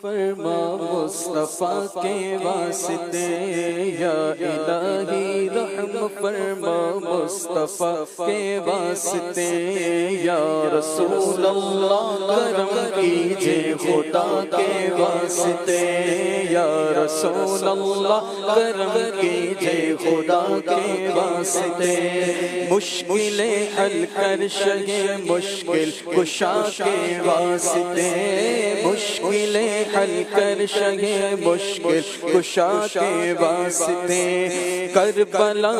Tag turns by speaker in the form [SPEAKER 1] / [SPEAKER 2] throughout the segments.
[SPEAKER 1] فرما مصطفیٰ کے واسطے یا الہی رحم فرما مصطفیٰ کے واسطے یا رسول اللہ کرم کیجئے خدا کے واسطے یا رسول اللہ کرم کیجئے خدا کے واسطے مشکلیں حل کر شگے مشکل کشا کے واسطے مشکلیں حل کر شگے مشکل کشا کے واسطے کربلا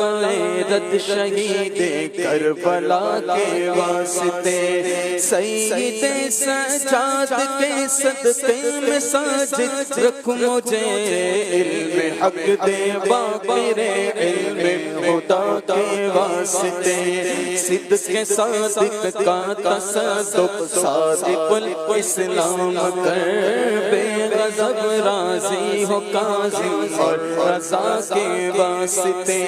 [SPEAKER 1] رد شہید کربلا کے واسطے سید سجاد کے صدقے میں ساجد رکھ مجھے علم حق دے باقر علم خدا کے واسطے صدق صادق کا تصدق صادق الاسلام کر بے غضب راضی ہو کاظم اور رضا کے واسطے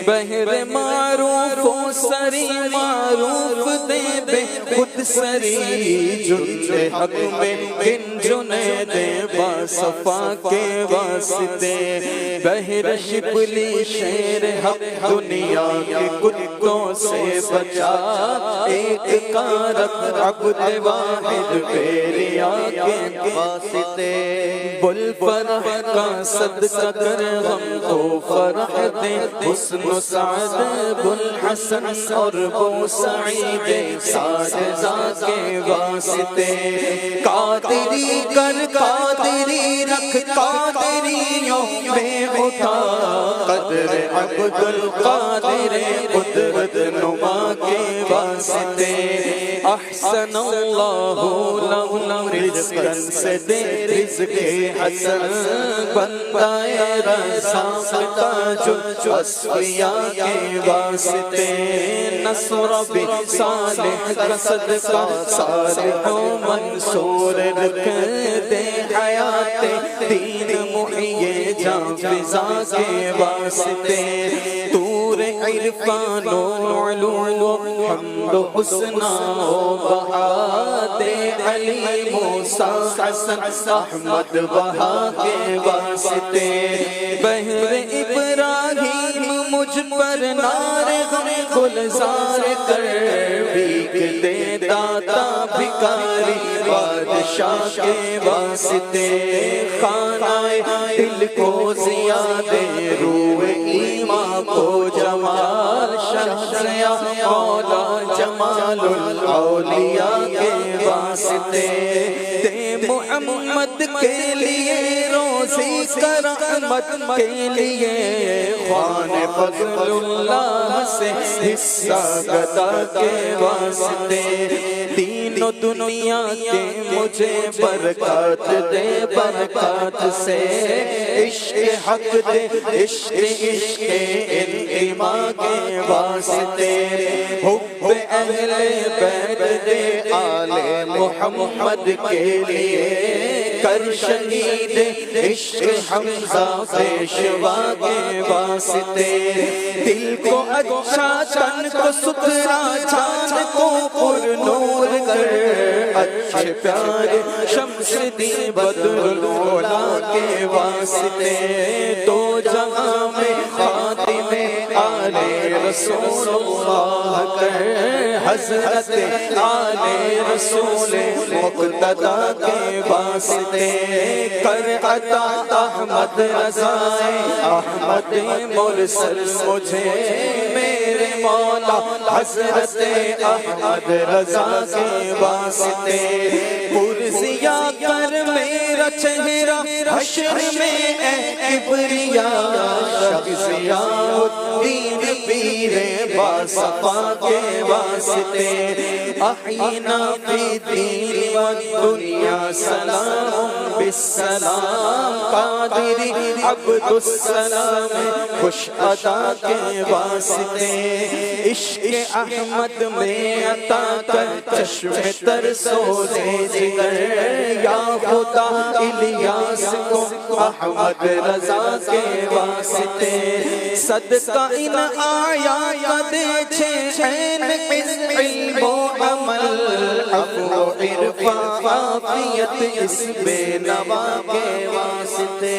[SPEAKER 1] بہر معروف و سری معروف دے بے خود سری جن حق میں بن جنید باصفا کے واسطے بہر شبلی شیر حق دنیا کے کتوں سے بچا ایک کارک عبد واحد بیریا کے واسطے بل فرح کا صدقہ کر غم کو فرح دے حسن و سعد بل حسن اور بو سعید ساجزہ کے واسطے قادری کر قادری رکھ قادریوں میں اٹھا قدر عبد القادر قدرت نما کے واسطے احسن اللہ لہو رزقاً سے دے رزق حسن بندہ رزاق تاج اصفیاء کے واسطے نصر بن صالح کا صدقہ صالح و منصور رکھ دے حیات دین محیے جان فضا کے واسطے تور عرفان و علوم و حمد و حسنہ و بہا دے علی موسیٰ حسن احمد بہا کے واسطے بہر ابراہیم مجھ پر نار غم گلزار کر بھیک دے داتا بھکاری بادشاہ کے واسطے خانہ دل کو زیادے روح ایمان کو جمال شہزیا مولا جمال الاولیاء کے واسطے دے محمد کے لیے روزی کرامت کے لیے خوان فضل اللہ سے حصہ گدا کے واسطے دین و دنیا کے مجھے برکات دے برکات سے عشق حق دے عشق عشق انتماء کے واسطے حب اہل بیت دے آل محمد کے لیے کر شہید عشق حمزہ پیشوا کے واسطے دل کو اچھا تن کو ستھرا جان کو پر نور کر اچھے پیارے شمس دی بدر العلا کے واسطے دو جہاں میں خاتم آل رسول اللہ کر حضرت آل رسول مقتدی کے واسطے کر عطا احمد رضا احمد مرسل مجھے میرے مولا حضرت احمد رضا کے واسطے پرزیا کر میرا چہرہ حشر میں اے کبریاء شخصیہ الدین پیر باصفا کے واسطے احینا فی دین والدنیا سلام بالسلام قادری عبد السلام خوش ادا کے واسطے عشق احمد میں عطا کر چشم تر سوزے جگر یا خدا الیاس کو احمد رضا کے واسطے صدقہ ان آیا دے چھے عین علم و عمل عفو عرفان عافیت اس بے مصطفیٰ کے واسطے